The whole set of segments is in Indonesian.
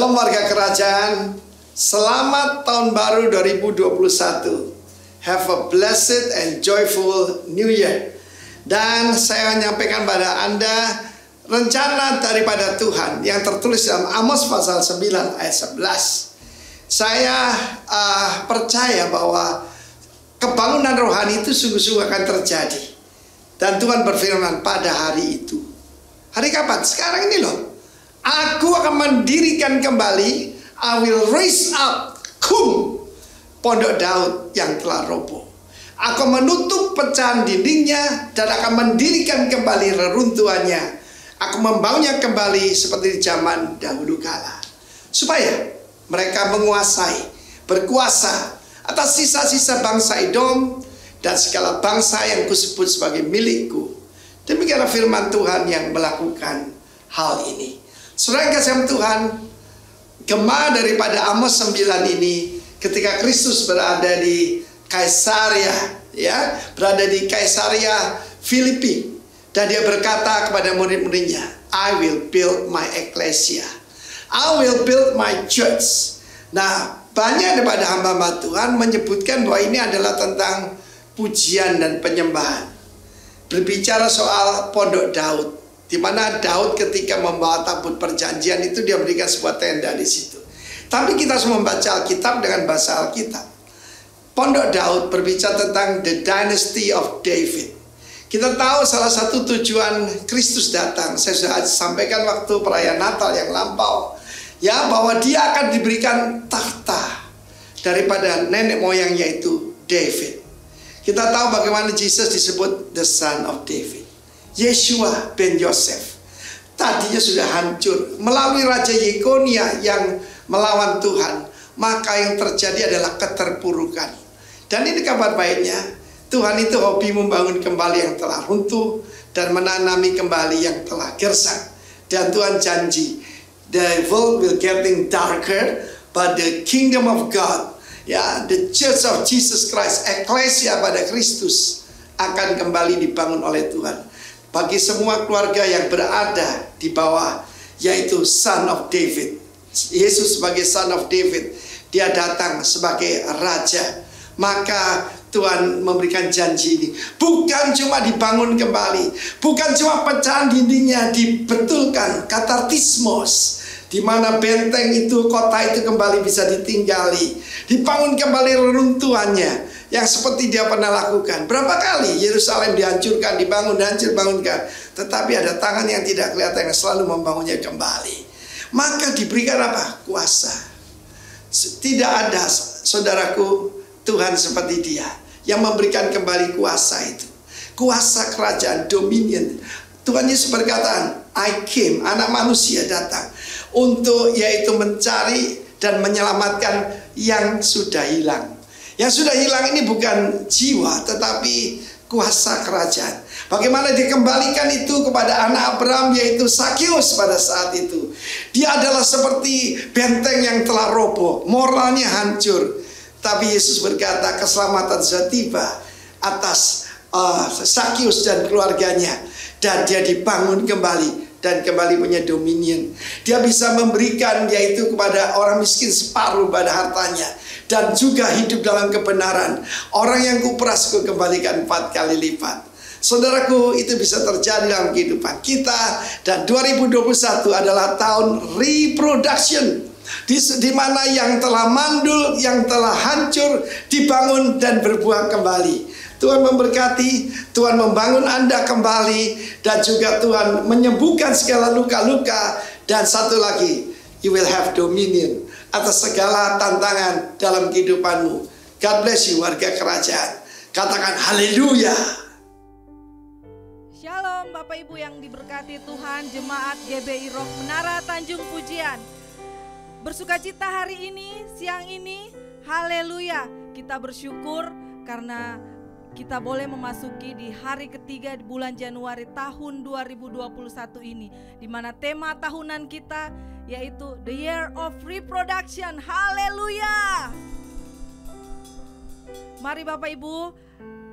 Shalom warga kerajaan, selamat tahun baru 2021. Have a blessed and joyful new year. Dan saya menyampaikan pada Anda rencana daripada Tuhan yang tertulis dalam Amos pasal 9 ayat 11. Saya percaya bahwa kebangunan rohani itu sungguh-sungguh akan terjadi. Dan Tuhan berfirman pada hari itu. Hari kapan? Sekarang ini loh. Aku akan mendirikan kembali, I will raise up pondok Daud yang telah roboh. Aku menutup pecahan dindingnya dan akan mendirikan kembali reruntuhannya. Aku membangunnya kembali seperti di zaman dahulu kala. Supaya mereka menguasai, berkuasa atas sisa-sisa bangsa Edom dan segala bangsa yang kusebut sebagai milikku. Demikianlah firman Tuhan yang melakukan hal ini. Saudara yang kasih Tuhan, gema daripada Amos 9 ini ketika Kristus berada di Kaisaria, ya, berada di Kaisaria Filipi, dan dia berkata kepada murid-muridnya, I will build my ecclesia, I will build my church. Nah, banyak daripada hamba-hamba Tuhan menyebutkan bahwa ini adalah tentang pujian dan penyembahan. Berbicara soal pondok Daud, di mana Daud ketika membawa tabut perjanjian itu dia berikan sebuah tenda di situ. Tapi kita harus membaca Alkitab dengan bahasa Alkitab. Pondok Daud berbicara tentang the dynasty of David. Kita tahu salah satu tujuan Kristus datang, saya sudah sampaikan waktu perayaan Natal yang lampau, ya, bahwa dia akan diberikan tahta daripada nenek moyangnya itu David. Kita tahu bagaimana Yesus disebut the son of David. Yeshua ben Yosef tadinya sudah hancur melalui Raja Yekonia yang melawan Tuhan, maka yang terjadi adalah keterpurukan. Dan ini kabar baiknya, Tuhan itu hobi membangun kembali yang telah runtuh dan menanami kembali yang telah gersang. Dan Tuhan janji, the world will getting darker, but the kingdom of God, ya, the church of Jesus Christ, eklesia pada Kristus, akan kembali dibangun oleh Tuhan. Bagi semua keluarga yang berada di bawah, yaitu Son of David. Yesus sebagai Son of David, dia datang sebagai Raja. Maka Tuhan memberikan janji ini, bukan cuma dibangun kembali, bukan cuma pecahan dindingnya dibetulkan, katartismos, di mana benteng itu, kota itu kembali bisa ditinggali, dibangun kembali reruntuhannya, yang seperti dia pernah lakukan. Berapa kali Yerusalem dihancurkan, dibangun, dihancur, bangunkan, tetapi ada tangan yang tidak kelihatan yang selalu membangunnya kembali. Maka diberikan apa? Kuasa. Tidak ada, saudaraku, Tuhan seperti dia yang memberikan kembali kuasa itu. Kuasa kerajaan, dominion. Tuhan Yesus berkata, I came, anak manusia datang untuk yaitu mencari dan menyelamatkan yang sudah hilang. Yang sudah hilang ini bukan jiwa, tetapi kuasa kerajaan. Bagaimana dikembalikan itu kepada anak Abraham, yaitu Sakius pada saat itu. Dia adalah seperti benteng yang telah roboh, moralnya hancur. Tapi Yesus berkata keselamatan sudah tiba atas Sakius dan keluarganya. Dan dia dibangun kembali dan kembali punya dominion. Dia bisa memberikan yaitu kepada orang miskin separuh pada hartanya. Dan juga hidup dalam kebenaran. Orang yang kuperas kukembalikan 4 kali lipat. Saudaraku, itu bisa terjadi dalam kehidupan kita. Dan 2021 adalah tahun reproduction, di mana yang telah mandul, yang telah hancur, dibangun dan berbuah kembali. Tuhan memberkati, Tuhan membangun Anda kembali, dan juga Tuhan menyembuhkan segala luka-luka. Dan satu lagi, you will have dominion atas segala tantangan dalam kehidupanmu. God bless you warga kerajaan. Katakan haleluya. Shalom Bapak Ibu yang diberkati Tuhan, jemaat GBI Rock Menara Tanjung Pujian. Bersukacita hari ini, siang ini, haleluya. Kita bersyukur karena kita boleh memasuki di hari ketiga di bulan Januari tahun 2021 ini, di mana tema tahunan kita yaitu The Year of Reproduction. Haleluya. Mari Bapak Ibu,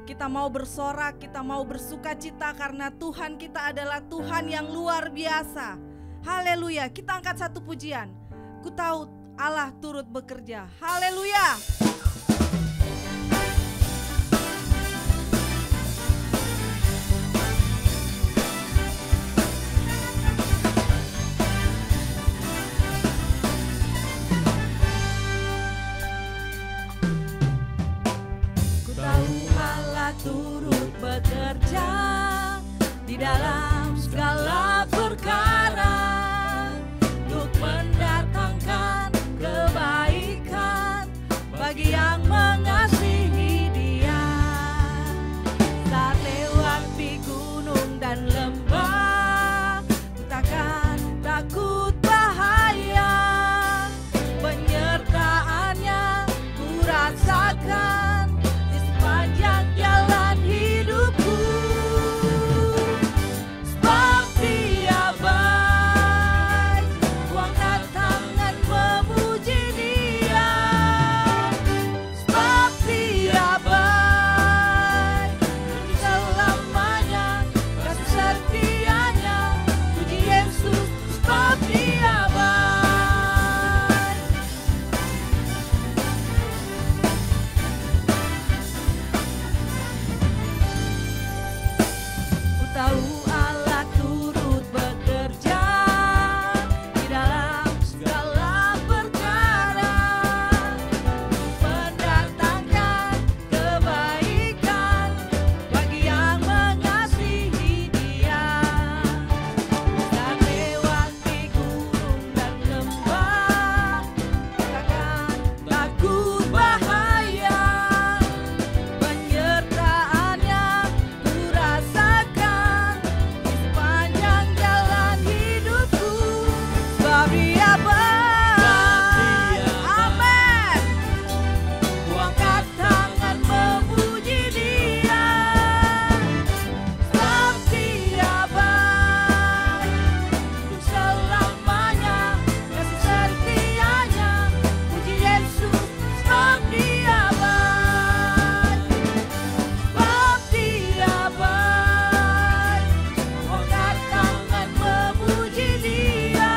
kita mau bersorak, kita mau bersukacita karena Tuhan kita adalah Tuhan yang luar biasa. Haleluya. Kita angkat satu pujian. ku tahu Allah turut bekerja. Haleluya. Ku tahu Allah turut bekerja di dalam segala perkara untuk mendatangkan kebaikan bagi yang mengasihi Dia. Saat lewati gunung dan lembah, ku takkan takut bahaya. Penyertaannya ku rasakan di sepanjang jalan hidupku. Sebab Dia baik, ku angkat tangan memuji Dia. Sebab Dia baik, untuk selamanya kasih setianya. Puji Yesus, sebab Dia baik. Ku tahu Allah turut bekerja di dalam segala perkara untuk mendatangkan kebaikan bagi yang mengasihi Dia. Saat lewati gunung dan lembah, takkan takut bahaya. Penyertaannya ku rasakan di sepanjang jalan hidupku. Sebab Dia baik. Amin. Ku angkat tangan memuji Dia. Sebab Dia baik, untuk selamanya kasih setianya. Puji Yesus, sebab Dia baik. Sebab Dia baik, ku angkat tangan memuji Dia.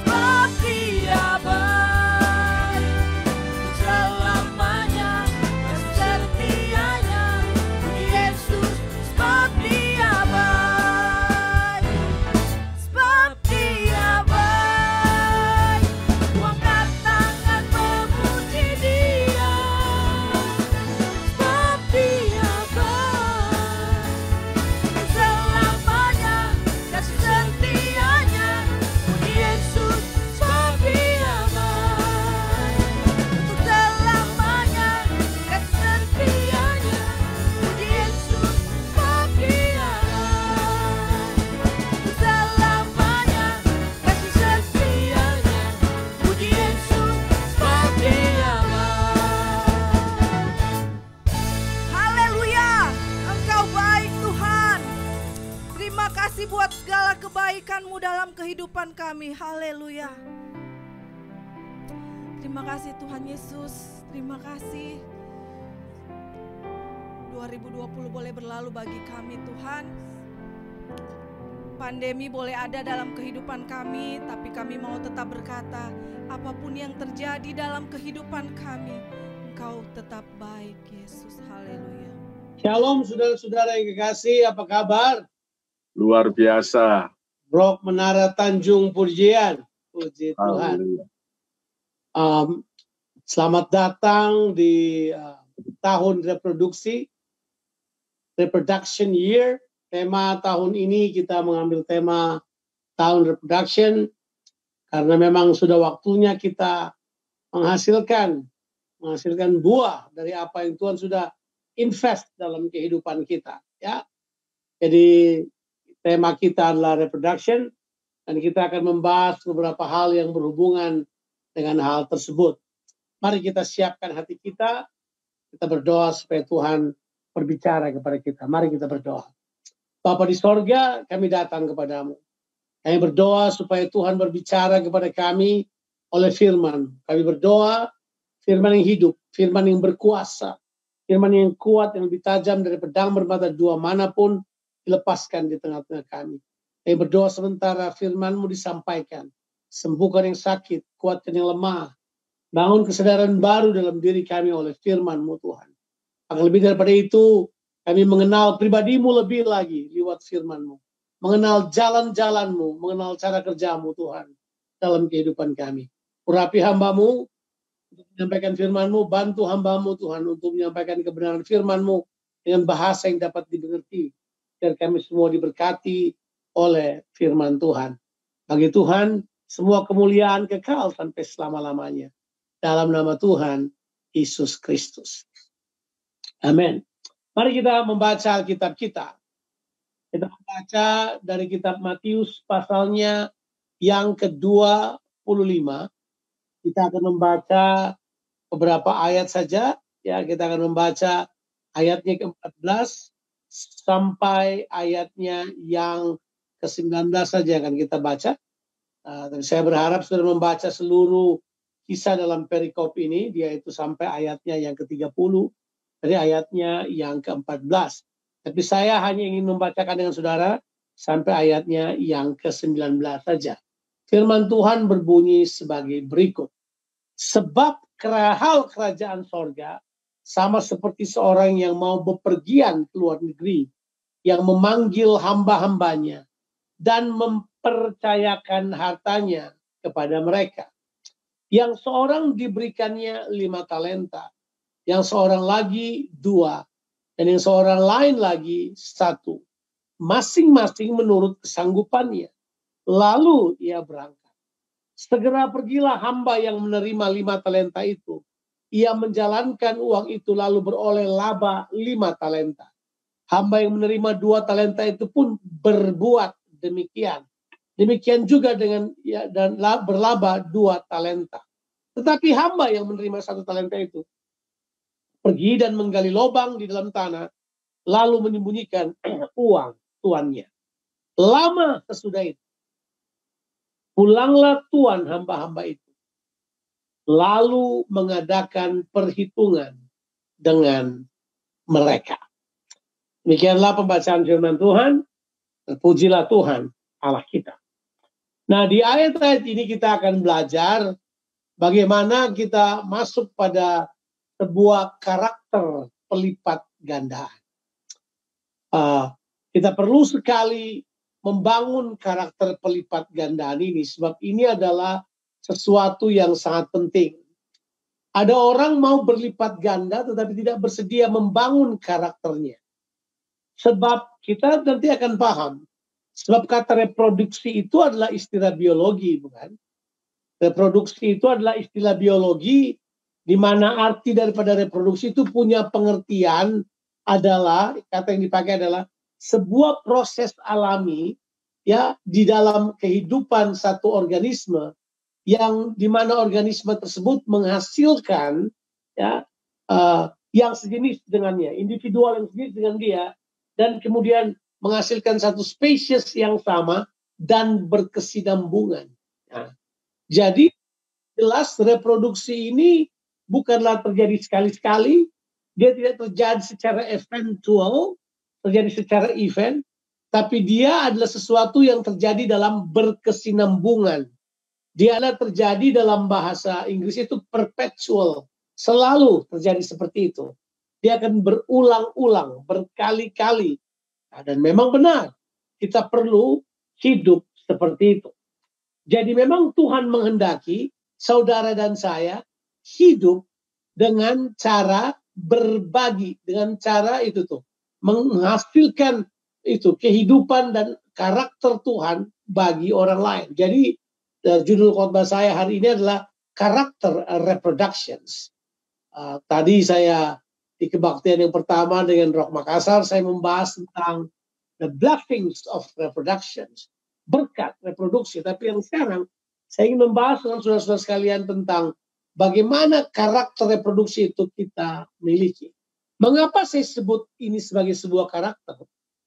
Sebab Dia baik, untuk selamanya kasih setianya. Puji Yesus, sebab Dia baik. Sebab Dia baik, ku angkat tangan memuji Dia. Sebab Dia baik, untuk selamanya kasih setianya. Puji Yesus, sebab Dia baik, untuk selamanya kasih setianya. Puji Yesus, sebab Dia baik, untuk selamanya kasih setianya. Puji Yesus, sebab Dia baik. Haleluya, Engkau baik Tuhan. Terima kasih buat segala kebaikan-Mu dalam kehidupan kami. Haleluya. Terima kasih Tuhan Yesus. Terima kasih. 2020 boleh berlalu bagi kami Tuhan. Pandemi boleh ada dalam kehidupan kami, tapi kami mau tetap berkata, apapun yang terjadi dalam kehidupan kami, Engkau tetap baik Yesus. Haleluya. Shalom saudara-saudara yang kekasih, apa kabar? Luar biasa. Rock Menara Tanjung Pujian. Puji Tuhan. Haleluya. Selamat datang di tahun reproduksi, reproduction year. Tema tahun ini kita mengambil tema tahun reproduction karena memang sudah waktunya kita menghasilkan buah dari apa yang Tuhan sudah invest dalam kehidupan kita, ya. Jadi tema kita adalah reproduction dan kita akan membahas beberapa hal yang berhubungan dengan hal tersebut. Mari kita siapkan hati kita berdoa supaya Tuhan berbicara kepada kita. Mari kita berdoa. Bapa di sorga, kami datang kepadamu. Kami berdoa supaya Tuhan berbicara kepada kami oleh firman. Kami berdoa firman yang hidup, firman yang berkuasa, firman yang kuat, yang lebih tajam dari pedang bermata dua manapun, dilepaskan di tengah-tengah kami. Kami berdoa sementara firman-Mu disampaikan. sembuhkan yang sakit, kuatkan yang lemah, bangun kesadaran baru dalam diri kami oleh firman-Mu Tuhan. Akan lebih daripada itu, kami mengenal pribadi-Mu lebih lagi lewat firman-Mu. Mengenal jalan-jalan-Mu, mengenal cara kerja-Mu Tuhan dalam kehidupan kami. Urapi hamba-Mu untuk menyampaikan firman-Mu, bantu hamba-Mu Tuhan untuk menyampaikan kebenaran firman-Mu dengan bahasa yang dapat dimengerti. Biar kami semua diberkati oleh firman Tuhan. Bagi Tuhan, semua kemuliaan kekal sampai selama-lamanya. Dalam nama Tuhan, Yesus Kristus. Amin. Mari kita membaca Alkitab kita. Kita membaca dari kitab Matius pasalnya yang ke-25. Kita akan membaca beberapa ayat saja. Ya, kita akan membaca ayatnya ke-14 sampai ayatnya yang ke-19 saja akan kita baca. Dan saya berharap sudah membaca seluruh kisah dalam perikop ini, yaitu sampai ayatnya yang ke-30, dari ayatnya yang ke-14. Tapi saya hanya ingin membacakan dengan saudara sampai ayatnya yang ke-19 saja. Firman Tuhan berbunyi sebagai berikut. Sebab hal kerajaan sorga sama seperti seorang yang mau bepergian ke luar negeri, yang memanggil hamba-hambanya dan mempercayakan hartanya kepada mereka. Yang seorang diberikannya 5 talenta, yang seorang lagi 2, dan yang seorang lain lagi 1. Masing-masing menurut kesanggupannya. Lalu ia berangkat. Segera pergilah hamba yang menerima 5 talenta itu. Ia menjalankan uang itu lalu beroleh laba 5 talenta. Hamba yang menerima 2 talenta itu pun berbuat demikian. Demikian juga dengan dan berlaba 2 talenta. Tetapi hamba yang menerima 1 talenta itu pergi dan menggali lubang di dalam tanah, lalu menyembunyikan uang tuannya. Lama sesudah itu, pulanglah tuan hamba-hamba itu, lalu mengadakan perhitungan dengan mereka. Demikianlah pembacaan firman Tuhan. Terpujilah Tuhan Allah kita. Nah, di ayat-ayat ini kita akan belajar bagaimana kita masuk pada sebuah karakter pelipat gandaan. Kita perlu sekali membangun karakter pelipat gandaan ini, sebab ini adalah sesuatu yang sangat penting. Ada orang mau berlipat ganda tetapi tidak bersedia membangun karakternya. Sebab kita nanti akan paham. Sebab kata reproduksi itu adalah istilah biologi, bukan? Reproduksi itu adalah istilah biologi di mana arti daripada reproduksi itu punya pengertian adalah, kata yang dipakai adalah sebuah proses alami ya di dalam kehidupan satu organisme yang di mana organisme tersebut menghasilkan ya yang sejenis dengannya, individual yang sejenis dengan dia, dan kemudian menghasilkan satu spesies yang sama dan berkesinambungan. Nah, jadi jelas reproduksi ini bukanlah terjadi sekali-sekali, dia tidak terjadi secara eventual, terjadi secara event, tapi dia adalah sesuatu yang terjadi dalam berkesinambungan. Dia adalah terjadi dalam bahasa Inggris itu perpetual, selalu terjadi seperti itu. Dia akan berulang-ulang, berkali-kali. Nah, dan memang benar, kita perlu hidup seperti itu. Jadi memang Tuhan menghendaki saudara dan saya hidup dengan cara berbagi, dengan cara itu tuh, menghasilkan itu kehidupan dan karakter Tuhan bagi orang lain. Jadi judul khotbah saya hari ini adalah karakter reproductions. Tadi saya di kebaktian yang pertama dengan Rock Makassar, saya membahas tentang the blessings of reproductions, berkat reproduksi. Tapi yang sekarang saya ingin membahas dengan saudara-saudara sekalian tentang bagaimana karakter reproduksi itu kita miliki. Mengapa saya sebut ini sebagai sebuah karakter?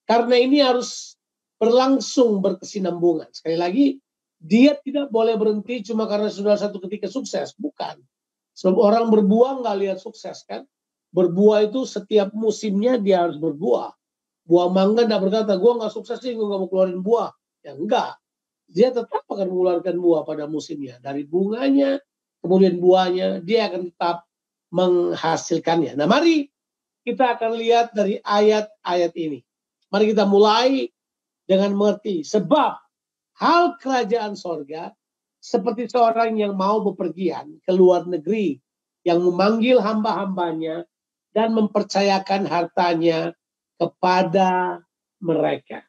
Karena ini harus berlangsung berkesinambungan. Sekali lagi, dia tidak boleh berhenti cuma karena sudah satu ketika sukses. Bukan. Sebab orang berbuah nggak lihat sukses kan. Berbuah itu setiap musimnya dia harus berbuah. Buah mangga nggak berkata, gue nggak sukses sih, gue nggak mau keluarin buah. Ya enggak. dia tetap akan mengeluarkan buah pada musimnya. Dari bunganya, kemudian buahnya, dia akan tetap menghasilkannya. Nah, mari kita akan lihat dari ayat-ayat ini. Mari kita mulai dengan mengerti. Sebab hal kerajaan sorga seperti seorang yang mau bepergian ke luar negeri, yang memanggil hamba-hambanya dan mempercayakan hartanya kepada mereka.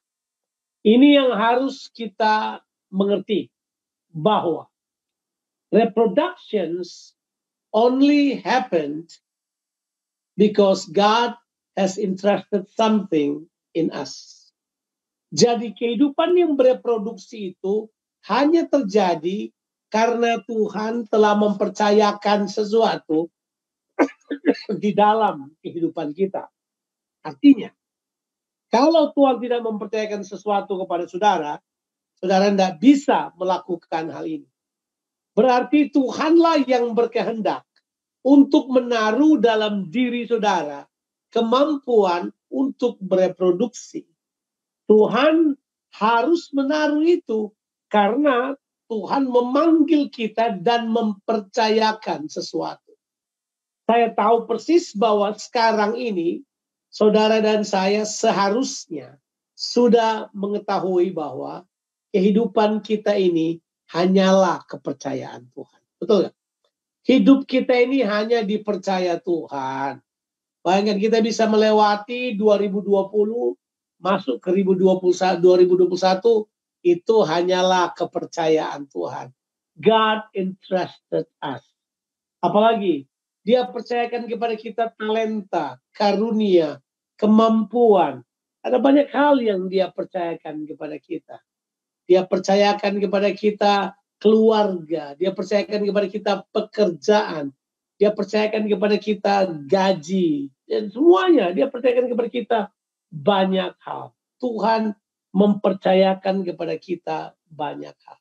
Ini yang harus kita mengerti, bahwa reproductions only happened because God has entrusted something in us. Jadi kehidupan yang bereproduksi itu hanya terjadi karena Tuhan telah mempercayakan sesuatu di dalam kehidupan kita. Artinya, kalau Tuhan tidak mempercayakan sesuatu kepada saudara, saudara tidak bisa melakukan hal ini. Berarti Tuhanlah yang berkehendak untuk menaruh dalam diri saudara kemampuan untuk bereproduksi. Tuhan harus menaruh itu karena Tuhan memanggil kita dan mempercayakan sesuatu. Saya tahu persis bahwa sekarang ini saudara dan saya seharusnya sudah mengetahui bahwa kehidupan kita ini hanyalah kepercayaan Tuhan. Betul nggak? Hidup kita ini hanya dipercaya Tuhan. Bayangkan kita bisa melewati 2020, masuk ke 2021, itu hanyalah kepercayaan Tuhan. God entrusted us. Apalagi, Dia percayakan kepada kita talenta, karunia, kemampuan. Ada banyak hal yang Dia percayakan kepada kita. Dia percayakan kepada kita keluarga. Dia percayakan kepada kita pekerjaan. Dia percayakan kepada kita gaji. Dan semuanya Dia percayakan kepada kita banyak hal. Tuhan mempercayakan kepada kita banyak hal.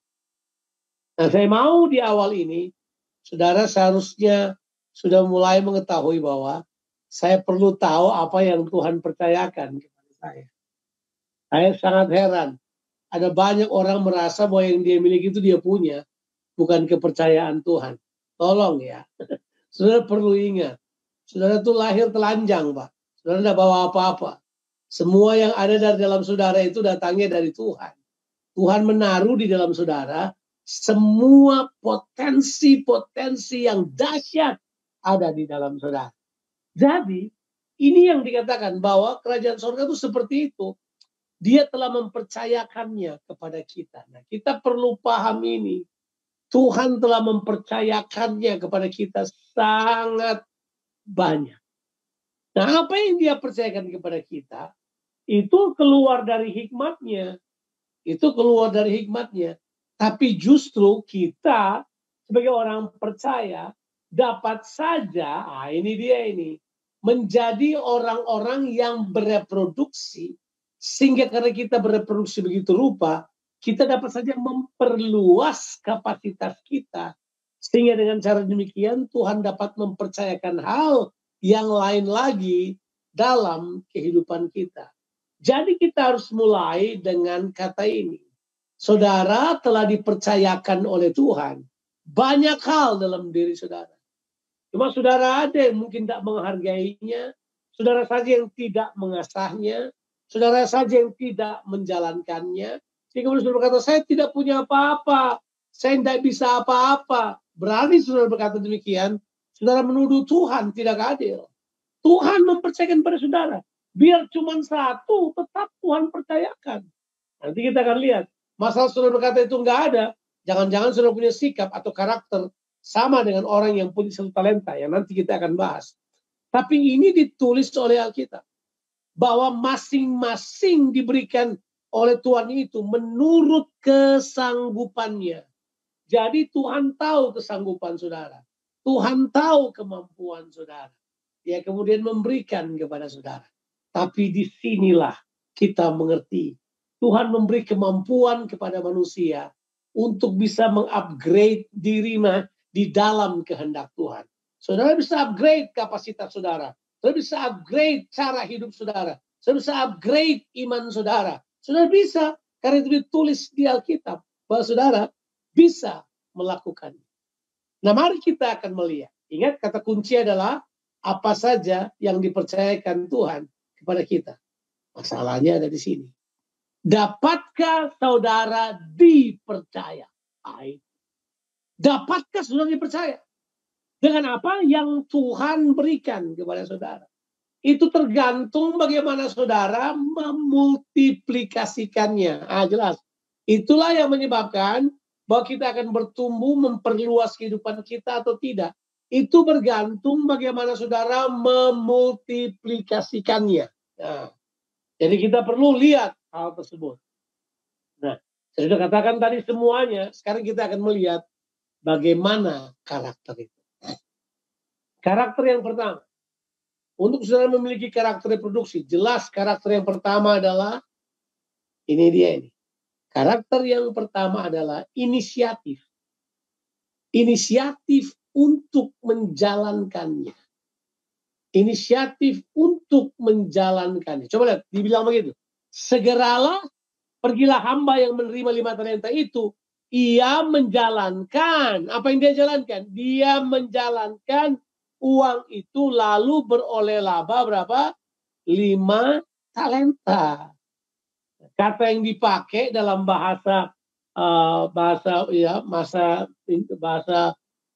Nah, saya mau di awal ini, saudara seharusnya sudah mulai mengetahui bahwa saya perlu tahu apa yang Tuhan percayakan kepada saya. Saya sangat heran. Ada banyak orang merasa bahwa yang dia miliki itu dia punya, bukan kepercayaan Tuhan. Tolong ya. Saudara perlu ingat, saudara itu lahir telanjang, Pak. Saudara tidak bawa apa-apa. Semua yang ada dari dalam saudara itu datangnya dari Tuhan. Tuhan menaruh di dalam saudara semua potensi-potensi yang dahsyat ada di dalam saudara. Jadi, ini yang dikatakan bahwa kerajaan surga itu seperti itu. Dia telah mempercayakannya kepada kita. Nah, kita perlu paham ini. Tuhan telah mempercayakannya kepada kita sangat banyak. Nah, apa yang Dia percayakan kepada kita, itu keluar dari hikmat-Nya. Itu keluar dari hikmat-Nya. Tapi justru kita sebagai orang percaya dapat saja, ini dia ini, menjadi orang-orang yang bereproduksi. Sehingga karena kita bereproduksi begitu rupa, kita dapat saja memperluas kapasitas kita. Sehingga dengan cara demikian Tuhan dapat mempercayakan hal yang lain lagi dalam kehidupan kita. Jadi kita harus mulai dengan kata ini. Saudara telah dipercayakan oleh Tuhan banyak hal dalam diri saudara. Cuma saudara ada yang mungkin tidak menghargainya, saudara saja yang tidak mengasahnya, saudara saja yang tidak menjalankannya. Sehingga saudara berkata, saya tidak punya apa-apa, saya tidak bisa apa-apa. Berani saudara berkata demikian, saudara menuduh Tuhan tidak adil. Tuhan mempercayakan pada saudara. Biar cuma satu, tetap Tuhan percayakan. Nanti kita akan lihat. Masalah saudara berkata itu enggak ada, jangan-jangan saudara punya sikap atau karakter sama dengan orang yang punya satu talenta yang nanti kita akan bahas. Tapi ini ditulis oleh Alkitab. Bahwa masing-masing diberikan oleh Tuhan itu menurut kesanggupannya. Jadi Tuhan tahu kesanggupan saudara. Tuhan tahu kemampuan saudara. Dia kemudian memberikan kepada saudara. Tapi disinilah kita mengerti. Tuhan memberi kemampuan kepada manusia untuk bisa mengupgrade dirinya di dalam kehendak Tuhan. Saudara bisa upgrade kapasitas saudara. Saudara bisa upgrade cara hidup saudara. Saudara bisa upgrade iman saudara. Saudara bisa, karena itu ditulis di Alkitab. bahwa saudara bisa melakukannya. Nah, mari kita akan melihat. Ingat, kata kunci adalah apa saja yang dipercayakan Tuhan kepada kita. Masalahnya ada di sini. Dapatkah saudara dipercaya? Dapatkah saudara dipercaya? Dengan apa yang Tuhan berikan kepada saudara? Itu tergantung bagaimana saudara memultiplikasikannya. Jelas. Itulah yang menyebabkan bahwa kita akan bertumbuh, memperluas kehidupan kita atau tidak. Itu bergantung bagaimana saudara memultiplikasikannya. Nah, jadi kita perlu lihat hal tersebut. Nah, saya sudah katakan tadi semuanya. Sekarang kita akan melihat bagaimana karakter itu. Karakter yang pertama. Untuk saudara memiliki karakter reproduksi, jelas karakter yang pertama adalah, ini dia ini. Karakter yang pertama adalah inisiatif. Inisiatif untuk menjalankannya. Inisiatif untuk menjalankannya. Coba lihat, dibilang begitu. Segeralah, pergilah hamba yang menerima 5 talenta itu. Ia menjalankan. Apa yang dia jalankan? Dia menjalankan uang itu lalu beroleh laba berapa? 5 talenta. Kata yang dipakai dalam bahasa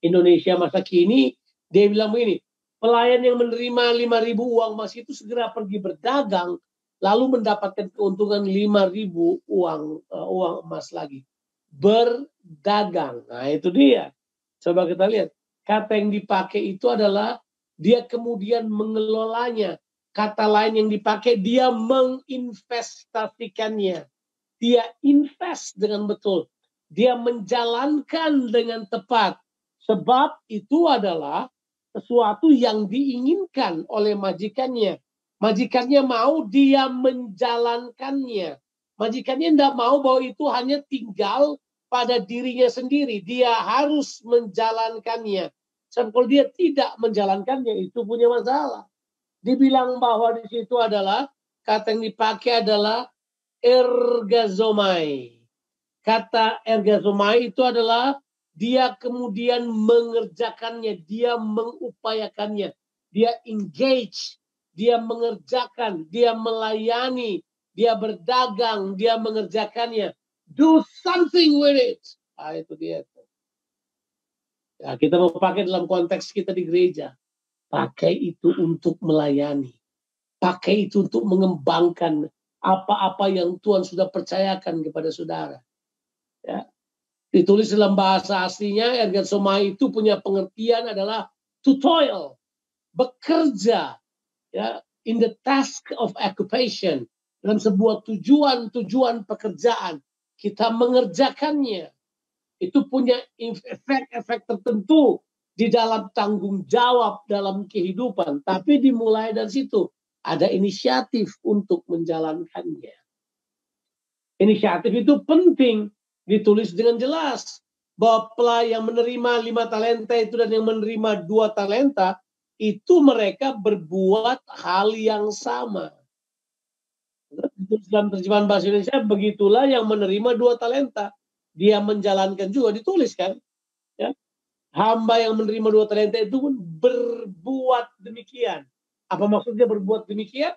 Indonesia masa kini, dia bilang begini, pelayan yang menerima 5.000 uang emas itu segera pergi berdagang lalu mendapatkan keuntungan 5.000 uang emas lagi. Berdagang. Nah, itu dia. Coba kita lihat. Kata yang dipakai itu adalah dia kemudian mengelolanya. Kata lain yang dipakai, dia menginvestasikannya. Dia invest dengan betul. Dia menjalankan dengan tepat. Sebab itu adalah sesuatu yang diinginkan oleh majikannya. Majikannya mau, dia menjalankannya. Majikannya tidak mau bahwa itu hanya tinggal pada dirinya sendiri. Dia harus menjalankannya. Sebab kalau dia tidak menjalankannya, itu punya masalah. Dibilang bahwa di situ adalah, kata yang dipakai adalah ergazomai. Kata ergazomai itu adalah, dia kemudian mengerjakannya, dia mengupayakannya, dia engage, dia mengerjakan, dia melayani, dia berdagang, dia mengerjakannya. Do something with it. Itu dia. Ya, kita mau pakai dalam konteks kita di gereja. Pakai itu untuk melayani. Pakai itu untuk mengembangkan apa-apa yang Tuhan sudah percayakan kepada saudara. Ya. Ditulis dalam bahasa aslinya, ergazomai itu punya pengertian adalah to toil. Bekerja. Ya, in the task of occupation. Dalam sebuah tujuan pekerjaan. Kita mengerjakannya. Itu punya efek-efek tertentu di dalam tanggung jawab dalam kehidupan. Tapi dimulai dari situ. Ada inisiatif untuk menjalankannya. Inisiatif itu penting. Ditulis dengan jelas. Bahwa yang menerima 5 talenta itu dan yang menerima 2 talenta. Itu mereka berbuat hal yang sama. Dalam terjemahan bahasa Indonesia, begitulah yang menerima 2 talenta. Dia menjalankan juga, ditulis kan. Ya. Hamba yang menerima 2 talenta itu pun berbuat demikian. Apa maksudnya berbuat demikian?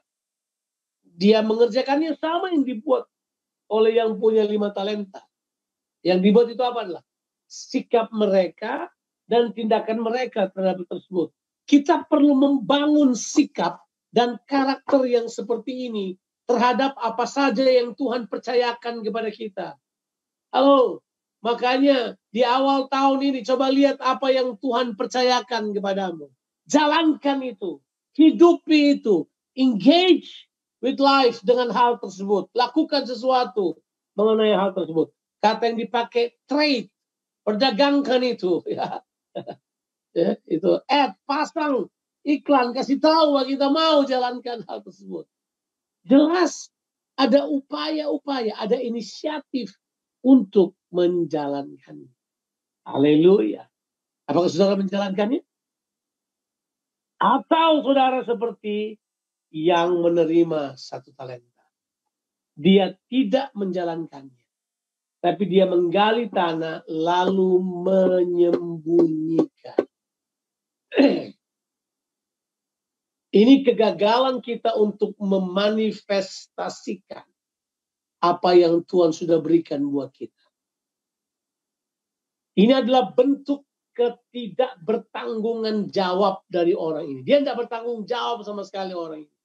Dia mengerjakannya sama yang dibuat oleh yang punya 5 talenta. Yang dibuat itu apa adalah? Sikap mereka dan tindakan mereka terhadap tersebut. Kita perlu membangun sikap dan karakter yang seperti ini terhadap apa saja yang Tuhan percayakan kepada kita. Halo, makanya di awal tahun ini coba lihat apa yang Tuhan percayakan kepadamu. Jalankan itu, hidupi itu, engage with life dengan hal tersebut. Lakukan sesuatu mengenai hal tersebut. Kata yang dipakai trade, perdagangkan itu. Ya. Ya, itu pasang iklan, kasih tahu bahwa kita mau jalankan hal tersebut. Jelas ada upaya-upaya, ada inisiatif untuk menjalankannya. Haleluya. Apakah saudara menjalankannya? Atau saudara seperti yang menerima 1 talenta. Dia tidak menjalankannya. tapi dia menggali tanah lalu menyembunyikan. Ini kegagalan kita untuk memanifestasikan apa yang Tuhan sudah berikan buat kita. Ini adalah bentuk ketidakbertanggungan jawab dari orang ini. Dia tidak bertanggung jawab sama sekali orang ini.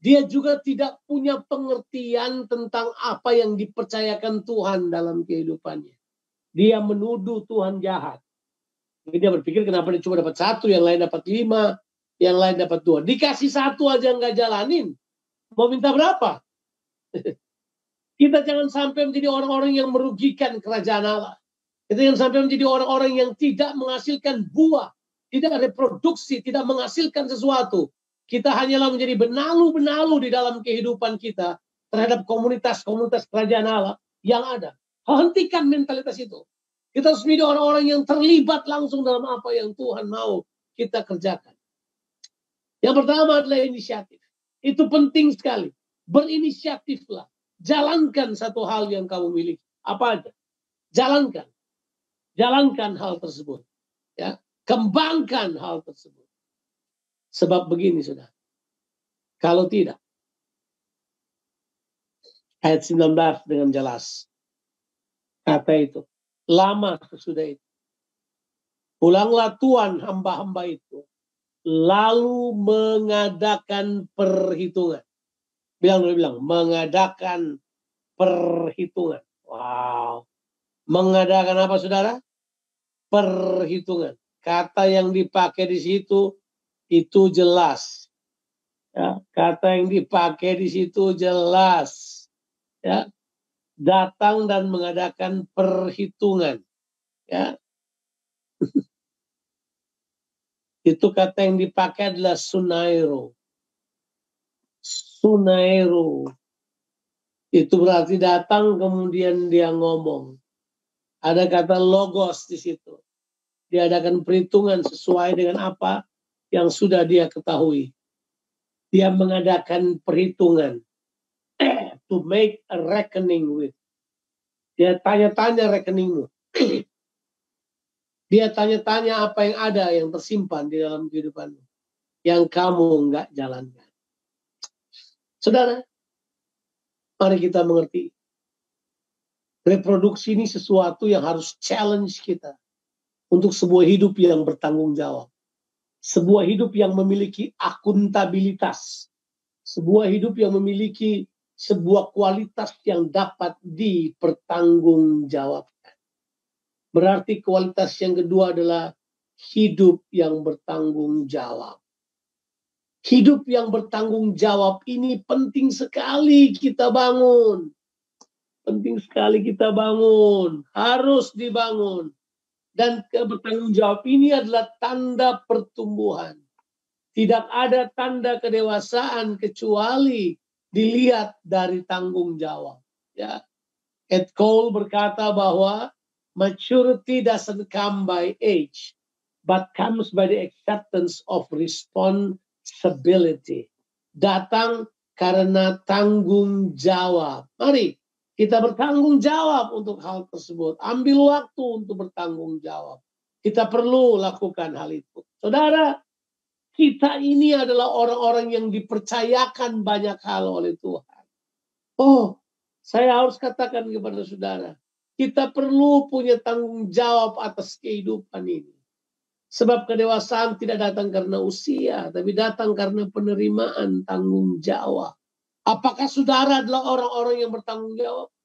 Dia juga tidak punya pengertian tentang apa yang dipercayakan Tuhan dalam kehidupannya. Dia menuduh Tuhan jahat. Dia berpikir kenapa dia cuma dapat 1, yang lain dapat 5, yang lain dapat 2. Dikasih 1 aja nggak jalanin. Mau minta berapa? Kita jangan sampai menjadi orang-orang yang merugikan kerajaan Allah. Kita jangan sampai menjadi orang-orang yang tidak menghasilkan buah, tidak reproduksi, tidak menghasilkan sesuatu. Kita hanyalah menjadi benalu-benalu di dalam kehidupan kita terhadap komunitas-komunitas kerajaan Allah yang ada. Hentikan mentalitas itu. Kita harus menjadi orang-orang yang terlibat langsung dalam apa yang Tuhan mau kita kerjakan. Yang pertama adalah inisiatif. Itu penting sekali. Berinisiatiflah. Jalankan satu hal yang kamu miliki. Apa aja? Jalankan. Jalankan hal tersebut. Ya. Kembangkan hal tersebut. Sebab begini, saudara. Kalau tidak, ayat 19 dengan jelas. Kata itu. Lama sesudah itu. Pulanglah Tuhan hamba-hamba itu. Lalu mengadakan perhitungan. Bilang, mengadakan perhitungan. Wow. Mengadakan apa, saudara? Perhitungan. Kata yang dipakai di situ itu jelas. Ya, kata yang dipakai di situ jelas. Ya, datang dan mengadakan perhitungan. Ya. Itu kata yang dipakai adalah sunairo. Sunairo. Itu berarti datang kemudian dia ngomong. Ada kata logos di situ. Diadakan perhitungan sesuai dengan apa yang sudah dia ketahui. Dia mengadakan perhitungan. To make a reckoning with. Dia tanya-tanya rekeningmu. Dia tanya-tanya apa yang ada yang tersimpan di dalam kehidupanmu. Yang kamu enggak jalankan. Saudara, mari kita mengerti. Reproduksi ini sesuatu yang harus challenge kita. Untuk sebuah hidup yang bertanggung jawab. Sebuah hidup yang memiliki akuntabilitas. Sebuah hidup yang memiliki sebuah kualitas yang dapat dipertanggungjawabkan. Berarti kualitas yang kedua adalah hidup yang bertanggung jawab. Hidup yang bertanggung jawab ini penting sekali kita bangun. Penting sekali kita bangun. Harus dibangun. Dan bertanggung jawab ini adalah tanda pertumbuhan. Tidak ada tanda kedewasaan kecuali dilihat dari tanggung jawab. Ya. Ed Cole berkata bahwa maturity doesn't come by age, but comes by the acceptance of responsibility. Datang karena tanggung jawab. Mari kita bertanggung jawab untuk hal tersebut. Ambil waktu untuk bertanggung jawab. Kita perlu lakukan hal itu. Saudara, kita ini adalah orang-orang yang dipercayakan banyak hal oleh Tuhan. Oh, saya harus katakan kepada saudara, kita perlu punya tanggung jawab atas kehidupan ini. Sebab kedewasaan tidak datang karena usia, tapi datang karena penerimaan tanggung jawab. Apakah saudara adalah orang-orang yang bertanggung jawab?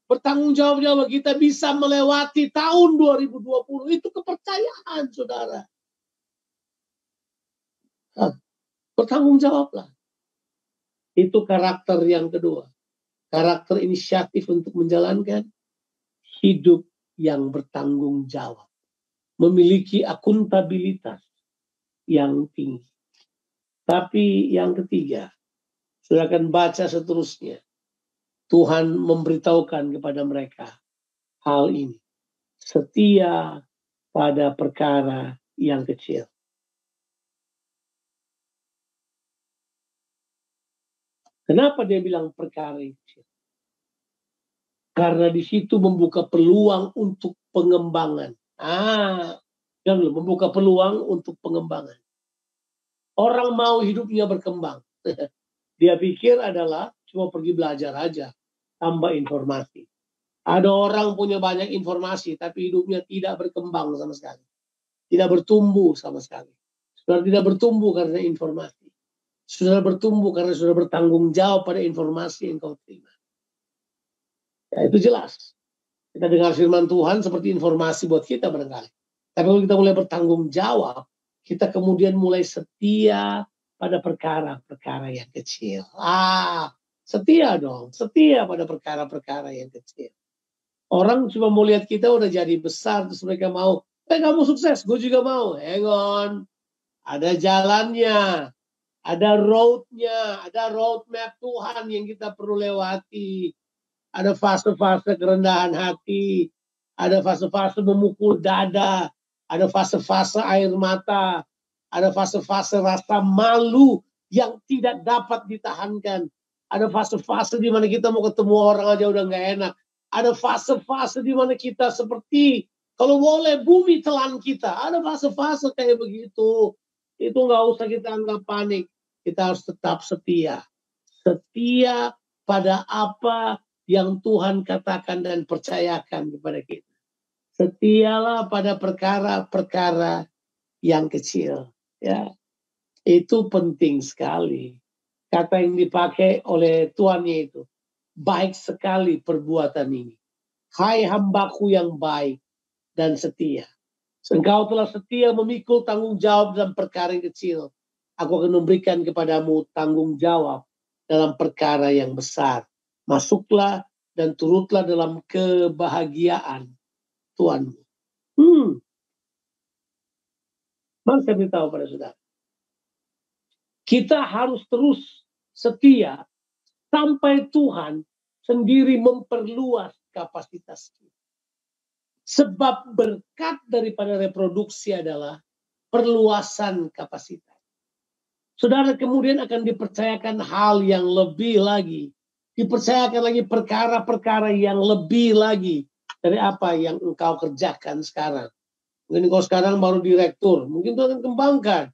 Bertanggung jawab kita bisa melewati tahun 2020. Itu kepercayaan, saudara. Bertanggung jawablah. Itu karakter yang kedua. Karakter inisiatif untuk menjalankan hidup yang bertanggung jawab. Memiliki akuntabilitas yang tinggi. Tapi yang ketiga, saudara akan baca seterusnya. Tuhan memberitahukan kepada mereka hal ini. Setia pada perkara yang kecil. Kenapa dia bilang perkara yang kecil? Karena di situ membuka peluang untuk pengembangan. Membuka peluang untuk pengembangan. Orang mau hidupnya berkembang. Dia pikir adalah cuma pergi belajar aja, tambah informasi. Ada orang punya banyak informasi, tapi hidupnya tidak berkembang sama sekali. Tidak bertumbuh sama sekali. Saudara tidak bertumbuh karena informasi. Saudara bertumbuh karena sudah bertanggung jawab pada informasi yang kau terima. Ya, itu jelas. Kita dengar firman Tuhan seperti informasi buat kita barangkali. Tapi kalau kita mulai bertanggung jawab, kita kemudian mulai setia pada perkara-perkara yang kecil. Setia dong. Setia pada perkara-perkara yang kecil. Orang cuma mau lihat kita udah jadi besar, terus mereka mau, kamu sukses, gue juga mau. Hang on. Ada jalannya. Ada roadnya. Ada roadmap Tuhan yang kita perlu lewati. Ada fase-fase kerendahan hati. Ada fase-fase memukul dada. Ada fase-fase air mata. Ada fase-fase rasa malu yang tidak dapat ditahankan. Ada fase-fase di mana kita mau ketemu orang aja udah nggak enak. Ada fase-fase di mana kita seperti kalau boleh bumi telan kita. Ada fase-fase kayak begitu. Itu nggak usah kita anggap panik. Kita harus tetap setia. Setia pada apa yang Tuhan katakan dan percayakan kepada kita. Setialah pada perkara-perkara yang kecil. Ya, itu penting sekali. Kata yang dipakai oleh tuannya itu, baik sekali perbuatan ini. Hai hambaku yang baik dan setia. Engkau telah setia memikul tanggung jawab dalam perkara yang kecil. Aku akan memberikan kepadamu tanggung jawab dalam perkara yang besar. Masuklah dan turutlah dalam kebahagiaan Tuhanmu. Mari saya beritahu pada saudara. Kita harus terus setia sampai Tuhan sendiri memperluas kapasitas kita. Sebab berkat daripada reproduksi adalah perluasan kapasitas. Saudara kemudian akan dipercayakan hal yang lebih lagi. Dipercayakan lagi perkara-perkara yang lebih lagi dari apa yang engkau kerjakan sekarang. Mungkin engkau sekarang baru direktur. Mungkin Tuhan akan kembangkan.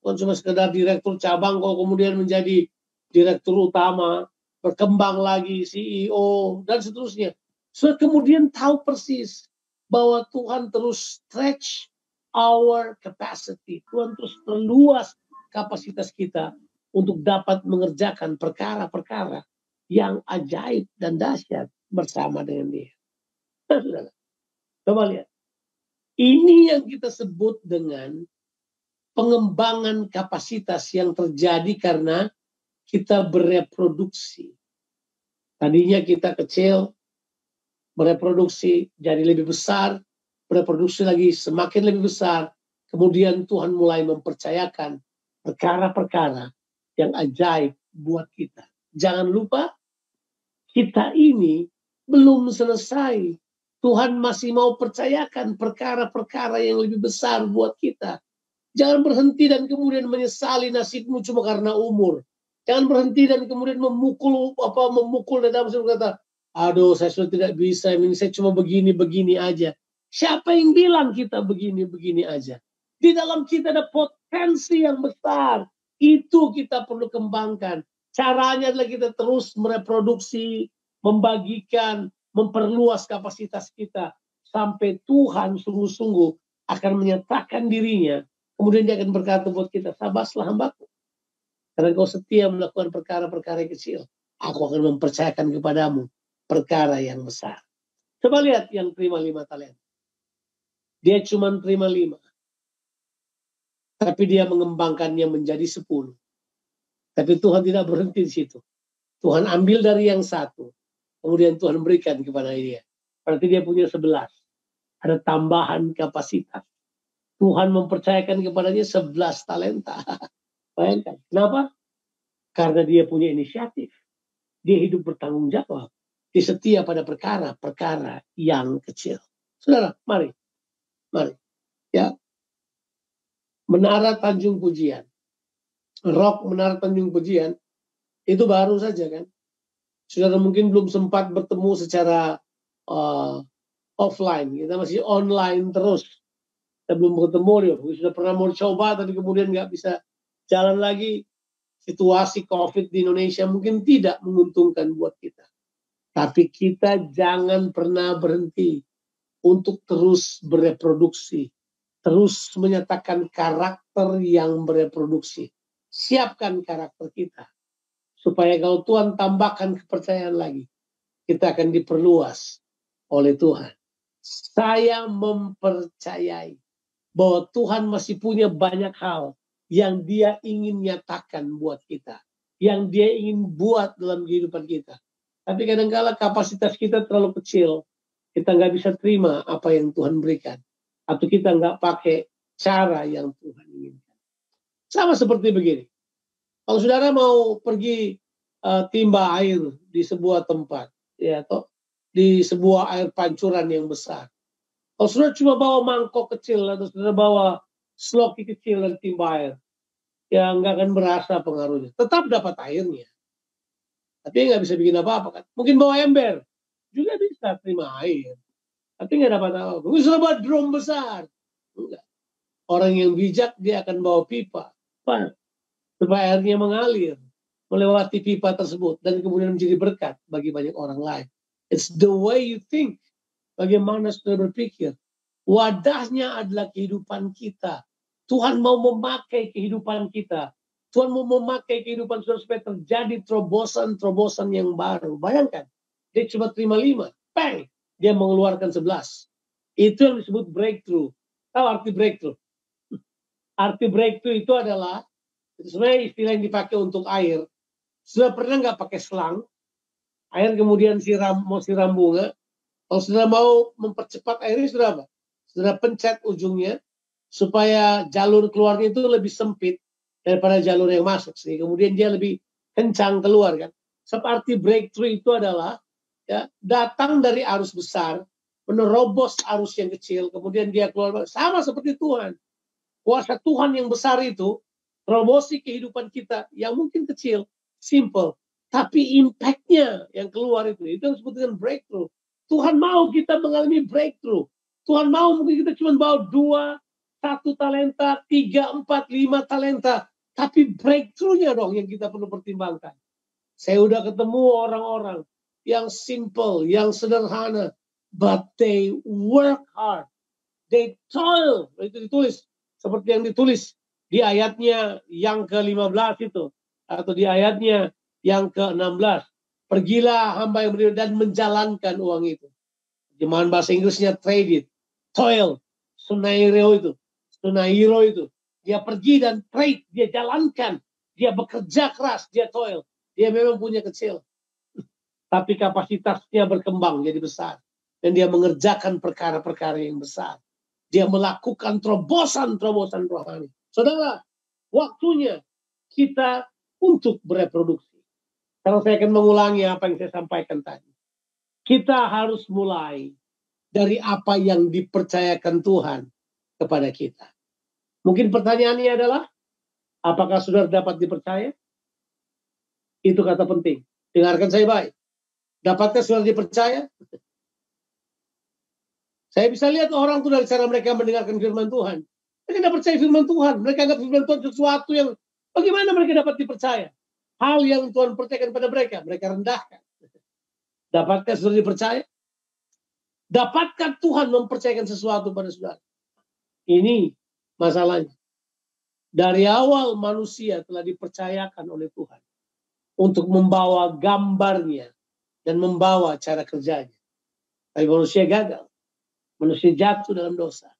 Bukan cuma sekedar direktur cabang, kau kemudian menjadi direktur utama, berkembang lagi, CEO, dan seterusnya. So, kemudian tahu persis bahwa Tuhan terus stretch our capacity. Tuhan terus perluas kapasitas kita untuk dapat mengerjakan perkara-perkara yang ajaib dan dahsyat bersama dengan Dia. Nah, saudara, coba lihat. Ini yang kita sebut dengan pengembangan kapasitas yang terjadi karena kita bereproduksi. Tadinya kita kecil, bereproduksi jadi lebih besar, bereproduksi lagi semakin lebih besar. Kemudian Tuhan mulai mempercayakan perkara-perkara yang ajaib buat kita. Jangan lupa, kita ini belum selesai. Tuhan masih mau percayakan perkara-perkara yang lebih besar buat kita. Jangan berhenti dan kemudian menyesali nasibmu cuma karena umur. Jangan berhenti dan kemudian memukul dada dan berkata, aduh saya sudah tidak bisa, ini saya cuma begini-begini aja. Siapa yang bilang kita begini-begini aja? Di dalam kita ada potensi yang besar. Itu kita perlu kembangkan. Caranya adalah kita terus mereproduksi, membagikan, memperluas kapasitas kita. Sampai Tuhan sungguh-sungguh akan menyatakan dirinya. Kemudian Dia akan berkata buat kita, sabarlah hambaku. Karena kau setia melakukan perkara-perkara yang kecil. Aku akan mempercayakan kepadamu perkara yang besar. Coba lihat yang terima 5 talenta. Dia cuma terima 5. Tapi dia mengembangkannya menjadi 10. Tapi Tuhan tidak berhenti di situ. Tuhan ambil dari yang 1. Kemudian Tuhan berikan kepada dia. Berarti dia punya 11. Ada tambahan kapasitas. Tuhan mempercayakan kepadanya 11 talenta. Bayangkan. Kenapa? Karena dia punya inisiatif. Dia hidup bertanggung jawab. Dia setia pada perkara-perkara yang kecil. Saudara, mari. Ya. Menara Tanjung Pujian. Rock Menara Tanjung Pujian. Itu baru saja kan. Saudara mungkin belum sempat bertemu secara offline, kita masih online terus. Kita belum ketemu dia, sudah pernah mau coba tapi kemudian nggak bisa jalan lagi. Situasi COVID di Indonesia mungkin tidak menguntungkan buat kita. Tapi kita jangan pernah berhenti untuk terus bereproduksi. Terus menyatakan karakter yang bereproduksi. Siapkan karakter kita. Supaya kalau Tuhan tambahkan kepercayaan lagi, kita akan diperluas oleh Tuhan. Saya mempercayai bahwa Tuhan masih punya banyak hal yang Dia ingin nyatakan buat kita. Yang Dia ingin buat dalam kehidupan kita. Tapi kadang-kala kapasitas kita terlalu kecil. Kita nggak bisa terima apa yang Tuhan berikan. Atau kita nggak pakai cara yang Tuhan inginkan. Sama seperti begini. Kalau saudara mau pergi timba air di sebuah tempat, ya, atau di sebuah air pancuran yang besar. Kalau saudara cuma bawa mangkok kecil atau saudara bawa sloki kecil dan timba air, ya nggak akan berasa pengaruhnya. Tetap dapat airnya. Tapi nggak bisa bikin apa-apa kan. Mungkin bawa ember, juga bisa terima air. Tapi nggak dapat apa-apa. Mungkin sudah bawa drum besar. Enggak. Orang yang bijak dia akan bawa pipa. Supaya airnya mengalir melewati pipa tersebut dan kemudian menjadi berkat bagi banyak orang lain. It's the way you think. Bagaimana saudara berpikir. Wadahnya adalah kehidupan kita. Tuhan mau memakai kehidupan kita. Tuhan mau memakai kehidupan saudara supaya terjadi terobosan-terobosan yang baru. Bayangkan, dia cuma terima 5. Bang! Dia mengeluarkan 11. Itu yang disebut breakthrough. Tahu arti breakthrough? Arti breakthrough itu adalah, itu sebenarnya istilah yang dipakai untuk air. Sudah pernah nggak pakai selang? Air kemudian mau siram bunga. Kalau sudah mau mempercepat airnya, sudah apa? Sudah pencet ujungnya supaya jalur keluarnya itu lebih sempit daripada jalur yang masuk. Sehingga kemudian dia lebih kencang keluar kan. Seperti breakthrough itu adalah ya, datang dari arus besar, menerobos arus yang kecil, kemudian dia keluar. Sama seperti Tuhan. Kuasa Tuhan yang besar itu terobosi kehidupan kita yang mungkin kecil, simple, tapi impact-nya yang keluar itu yang disebut dengan breakthrough. Tuhan mau kita mengalami breakthrough. Tuhan mau mungkin kita cuma bawa 2, 1 talenta, 3, 4, 5 talenta, tapi breakthrough-nya dong yang kita perlu pertimbangkan. Saya udah ketemu orang-orang yang simple, yang sederhana, but they work hard, they toil. Itu ditulis seperti yang ditulis di ayatnya yang ke-15 itu, atau di ayatnya yang ke-16. Pergilah hamba yang berdiri dan menjalankan uang itu. Terjemahan bahasa Inggrisnya trade it, toil, sunairo itu. Dia pergi dan trade, dia jalankan, dia bekerja keras, dia toil. Dia memang punya kecil, tapi kapasitasnya berkembang jadi besar. Dan dia mengerjakan perkara-perkara yang besar. Dia melakukan terobosan-terobosan rohani. Saudara, waktunya kita untuk bereproduksi. Karena saya akan mengulangi apa yang saya sampaikan tadi. Kita harus mulai dari apa yang dipercayakan Tuhan kepada kita. Mungkin pertanyaannya adalah, apakah saudara dapat dipercaya? Itu kata penting. Dengarkan saya baik. Dapatkah saudara dipercaya? Saya bisa lihat orang itu dari cara mereka mendengarkan firman Tuhan. Mereka tidak percaya firman Tuhan. Mereka anggap firman Tuhan sesuatu yang bagaimana mereka dapat dipercaya? Hal yang Tuhan percayakan pada mereka rendahkan. Dapatkah saudara dipercaya? Dapatkah Tuhan mempercayakan sesuatu pada saudara? Ini masalahnya. Dari awal manusia telah dipercayakan oleh Tuhan untuk membawa gambarnya dan membawa cara kerjanya. Tapi manusia gagal. Manusia jatuh dalam dosa.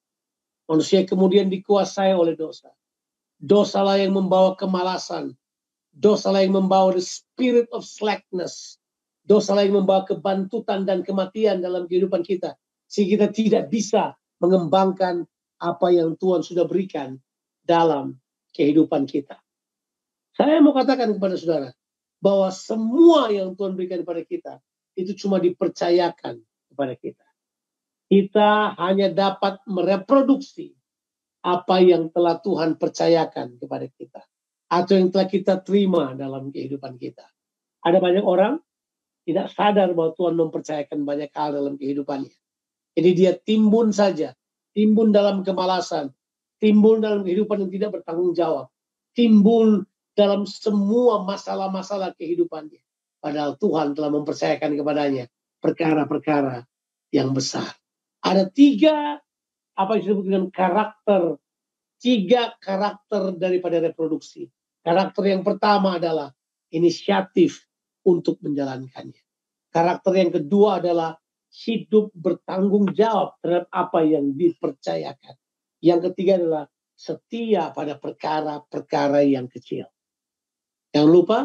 Manusia kemudian dikuasai oleh dosa. Dosalah yang membawa kemalasan. Dosalah yang membawa the spirit of slackness. Dosalah yang membawa kebantutan dan kematian dalam kehidupan kita. Sehingga kita tidak bisa mengembangkan apa yang Tuhan sudah berikan dalam kehidupan kita. Saya mau katakan kepada saudara, bahwa semua yang Tuhan berikan kepada kita, itu cuma dipercayakan kepada kita. Kita hanya dapat mereproduksi apa yang telah Tuhan percayakan kepada kita. Atau yang telah kita terima dalam kehidupan kita. Ada banyak orang tidak sadar bahwa Tuhan mempercayakan banyak hal dalam kehidupannya. Jadi dia timbun saja, timbun dalam kemalasan, timbun dalam kehidupan yang tidak bertanggung jawab, timbun dalam semua masalah-masalah kehidupannya. Padahal Tuhan telah mempercayakan kepadanya perkara-perkara yang besar. Ada 3 apa yang disebut dengan karakter, 3 karakter daripada reproduksi. Karakter yang pertama adalah inisiatif untuk menjalankannya. Karakter yang kedua adalah hidup bertanggung jawab terhadap apa yang dipercayakan. Yang ketiga adalah setia pada perkara-perkara yang kecil. Jangan lupa,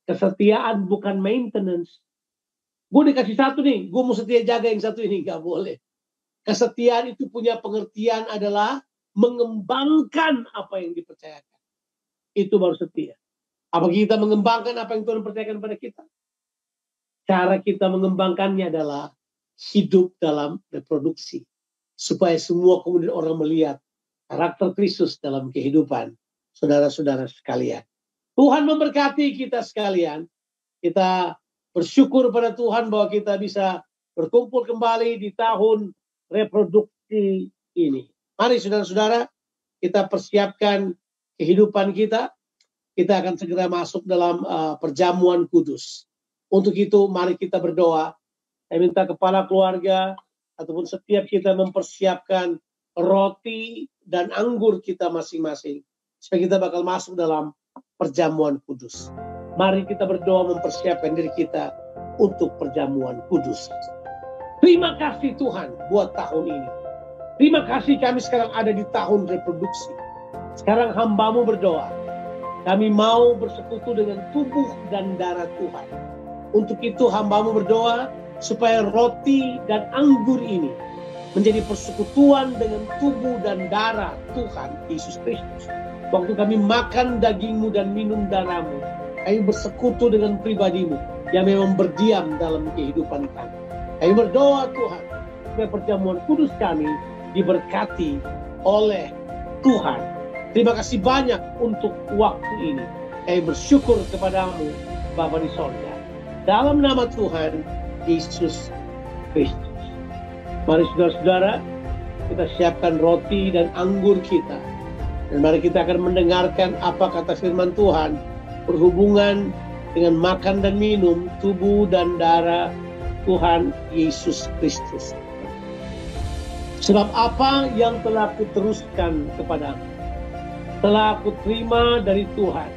kesetiaan bukan maintenance. Gue dikasih 1 nih, gue mau setia jaga yang 1 ini. Gak boleh. Kesetiaan itu punya pengertian adalah mengembangkan apa yang dipercayakan. Itu baru setia. Apa kita mengembangkan apa yang Tuhan percayakan pada kita? Cara kita mengembangkannya adalah hidup dalam reproduksi. Supaya semua kemudian orang melihat karakter Kristus dalam kehidupan saudara-saudara sekalian. Tuhan memberkati kita sekalian. Kita bersyukur pada Tuhan bahwa kita bisa berkumpul kembali di tahun reproduksi ini. Mari saudara-saudara, kita persiapkan kehidupan kita. Kita akan segera masuk dalam perjamuan kudus. Untuk itu mari kita berdoa. Saya minta kepala keluarga ataupun setiap kita mempersiapkan roti dan anggur kita masing-masing. Supaya kita bakal masuk dalam perjamuan kudus. Mari kita berdoa mempersiapkan diri kita untuk perjamuan kudus. Terima kasih Tuhan buat tahun ini. Terima kasih kami sekarang ada di tahun reproduksi. Sekarang hamba-Mu berdoa. Kami mau bersekutu dengan tubuh dan darah Tuhan. Untuk itu hamba-Mu berdoa supaya roti dan anggur ini menjadi persekutuan dengan tubuh dan darah Tuhan Yesus Kristus. Waktu kami makan daging-Mu dan minum darah-Mu, kami bersekutu dengan pribadi-Mu yang memang berdiam dalam kehidupan kami. Kami berdoa Tuhan supaya perjamuan kudus kami diberkati oleh Tuhan. Terima kasih banyak untuk waktu ini. Kami bersyukur kepada-Mu Bapa di sorga. Dalam nama Tuhan Yesus Kristus. Mari saudara-saudara, kita siapkan roti dan anggur kita. Dan mari kita akan mendengarkan apa kata firman Tuhan berhubungan dengan makan dan minum tubuh dan darah Tuhan Yesus Kristus. Sebab apa yang telah kuteruskan kepadamu, telah aku terima dari Tuhan,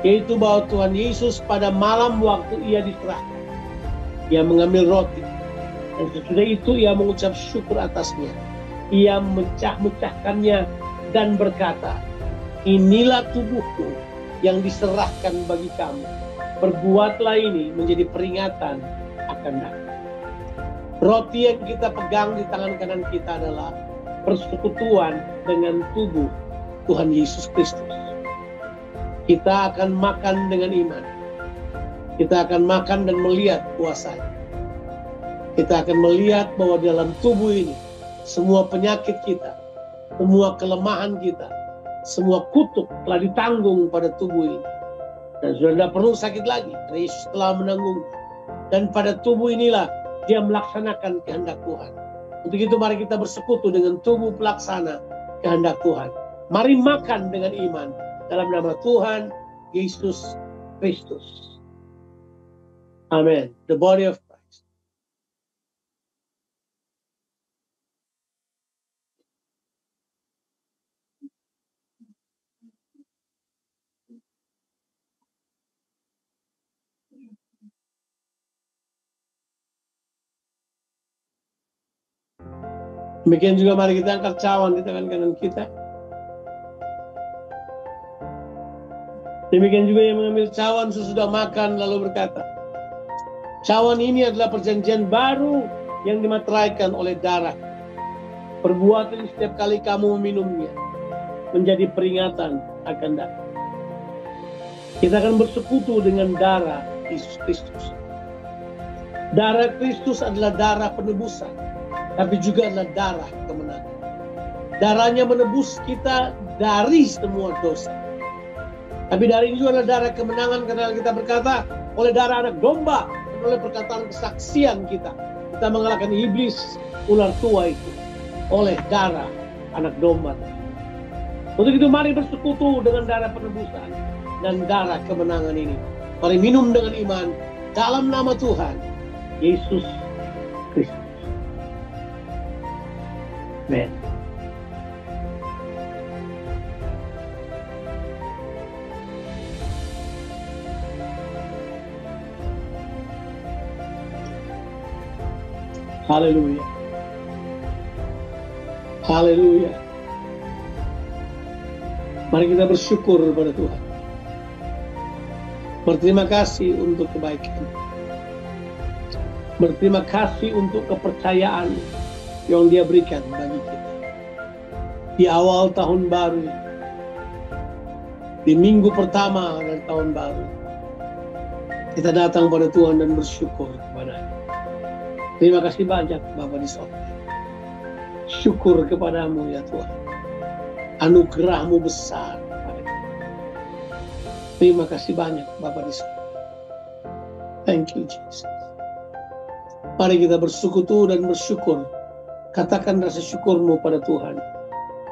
yaitu bahwa Tuhan Yesus pada malam waktu ia diserahkan, ia mengambil roti, dan sesudah itu ia mengucap syukur atasnya. Ia memecah-mecahkannya dan berkata, inilah tubuhku yang diserahkan bagi kamu. Perbuatlah ini menjadi peringatan akan datang. Roti yang kita pegang di tangan kanan kita adalah persekutuan dengan tubuh Tuhan Yesus Kristus. Kita akan makan dengan iman. Kita akan makan dan melihat kuasanya. Kita akan melihat bahwa dalam tubuh ini semua penyakit kita, semua kelemahan kita, semua kutuk telah ditanggung pada tubuh ini. Dan sudah tidak perlu sakit lagi, karena Yesus telah menanggung. Dan pada tubuh inilah dia melaksanakan kehendak Tuhan. Untuk itu mari kita bersekutu dengan tubuh pelaksana kehendak Tuhan. Mari makan dengan iman dalam nama Tuhan Yesus Kristus. Amin. The body of Christ. Demikian juga mari kita angkat cawan di tangan kanan kita. Demikian juga yang mengambil cawan sesudah makan lalu berkata, cawan ini adalah perjanjian baru yang dimateraikan oleh darah. Perbuatan setiap kali kamu meminumnya menjadi peringatan akan datang. Kita akan bersekutu dengan darah Yesus Kristus. Darah Kristus adalah darah penebusan, tapi juga adalah darah kemenangan. Darahnya menebus kita dari semua dosa. Tapi dari itu adalah darah kemenangan, karena kita berkata oleh darah anak domba oleh perkataan kesaksian kita. Kita mengalahkan iblis, ular tua itu, oleh darah anak domba. Untuk itu mari bersekutu dengan darah penebusan dan darah kemenangan ini. Mari minum dengan iman dalam nama Tuhan Yesus Kristus. Amen. Haleluya. Haleluya. Mari kita bersyukur kepada Tuhan. Berterima kasih untuk kebaikan. Berterima kasih untuk kepercayaan yang Dia berikan bagi kita. Di awal tahun baru, di minggu pertama dari tahun baru, kita datang pada Tuhan dan bersyukur kepada-Nya. Terima kasih banyak Bapa di sorga. Syukur kepadamu ya Tuhan. Anugerah-Mu besar kepada kita. Terima kasih banyak Bapa di sorga. Thank you Jesus. Mari kita bersekutu dan bersyukur. Katakan rasa syukur-Mu pada Tuhan.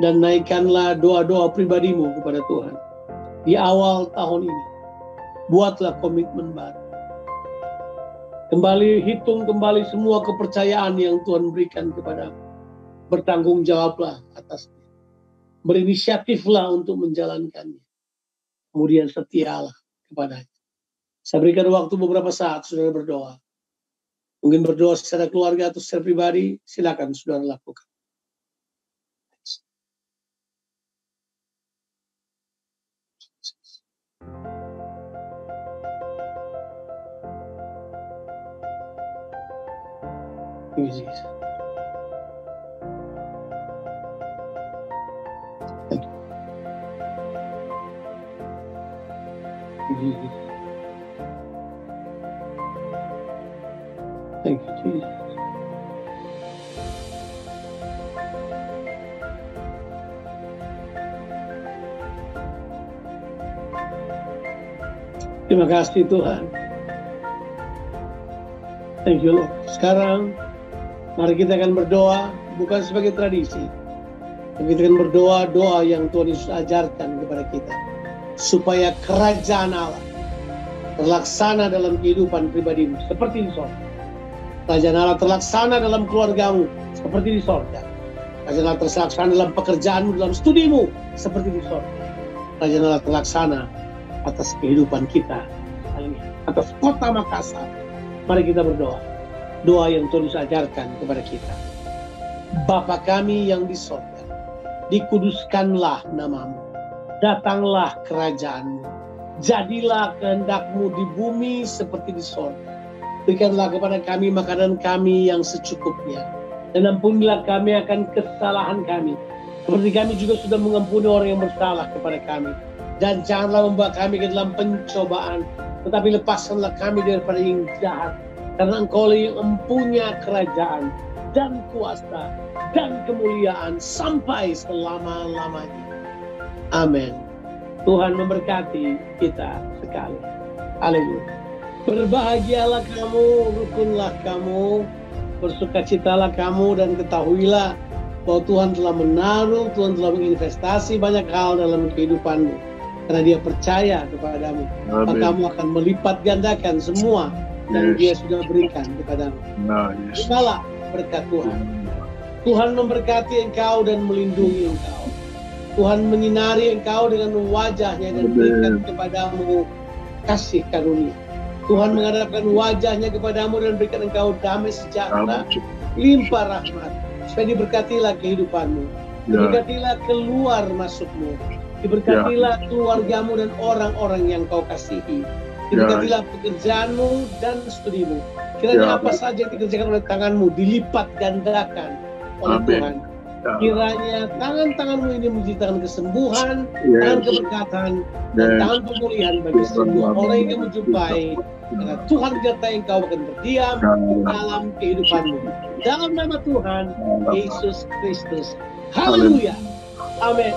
Dan naikkanlah doa-doa pribadimu kepada Tuhan. Di awal tahun ini. Buatlah komitmen baru. Kembali hitung kembali semua kepercayaan yang Tuhan berikan kepadamu. Bertanggung jawablah atasnya. Berinisiatiflah untuk menjalankannya. Kemudian setialah kepadanya. Saya berikan waktu beberapa saat saudara berdoa. Mungkin berdoa secara keluarga atau secara pribadi, silakan saudara lakukan. Thank you, Jesus. Thank you. Thank you, Jesus. Thank you, Jesus. Terima kasih Tuhan. Thank you Lord. Sekarang mari kita akan berdoa bukan sebagai tradisi. Kita akan berdoa doa yang Tuhan Yesus ajarkan kepada kita. Supaya kerajaan Allah terlaksana dalam kehidupan pribadimu seperti di sorga. Kerajaan Allah terlaksana dalam keluargamu seperti di sorga. Kerajaan Allah terlaksana dalam pekerjaanmu, dalam studimu seperti di sorga. Kerajaan Allah terlaksana atas kehidupan kita. Atas kota Makassar. Mari kita berdoa. Doa yang Tuhan Yesus ajarkan kepada kita. Bapa kami yang di sorga, dikuduskanlah namamu, datanglah kerajaanmu, jadilah kehendak-Mu di bumi seperti di sorga. Berikanlah kepada kami makanan kami yang secukupnya, dan ampunilah kami akan kesalahan kami, seperti kami juga sudah mengampuni orang yang bersalah kepada kami. Dan janganlah membawa kami ke dalam pencobaan, tetapi lepaskanlah kami daripada yang jahat. Karena Engkau yang mempunyai kerajaan dan kuasa dan kemuliaan sampai selama-lamanya. Amin. Tuhan memberkati kita sekali. Haleluya. Berbahagialah kamu, rukunlah kamu, bersukacitalah kamu, dan ketahuilah bahwa Tuhan telah menaruh, Tuhan telah menginvestasi banyak hal dalam kehidupanmu. Karena Dia percaya kepadamu, maka kamu akan melipat gandakan semua yang Dia sudah berikan kepadamu. Terimalah berkat Tuhan. Tuhan memberkati engkau dan melindungi engkau. Tuhan menyinari engkau dengan wajah-Nya dan berikan kepadamu kasih karunia. Tuhan menghadapkan wajah-Nya kepadamu dan berikan engkau damai sejahtera, limpah rahmat. Supaya diberkatilah kehidupanmu, diberkatilah keluar masukmu, diberkatilah keluargamu dan orang-orang yang kau kasihi. Diberkatilah pekerjaanmu dan studimu. Kiranya apa saja yang dikerjakan oleh tanganmu dilipat gandakan oleh Tuhan. Kiranya tangan-tanganmu ini menciptakan kesembuhan, tangan keberkatan, dan tangan pemulihan bagi semua orang yang kamu jumpai. Karena Tuhan menyertai engkau akan berdiam dalam kehidupanmu. Dalam nama Tuhan Yesus Kristus. Haleluya. Amin.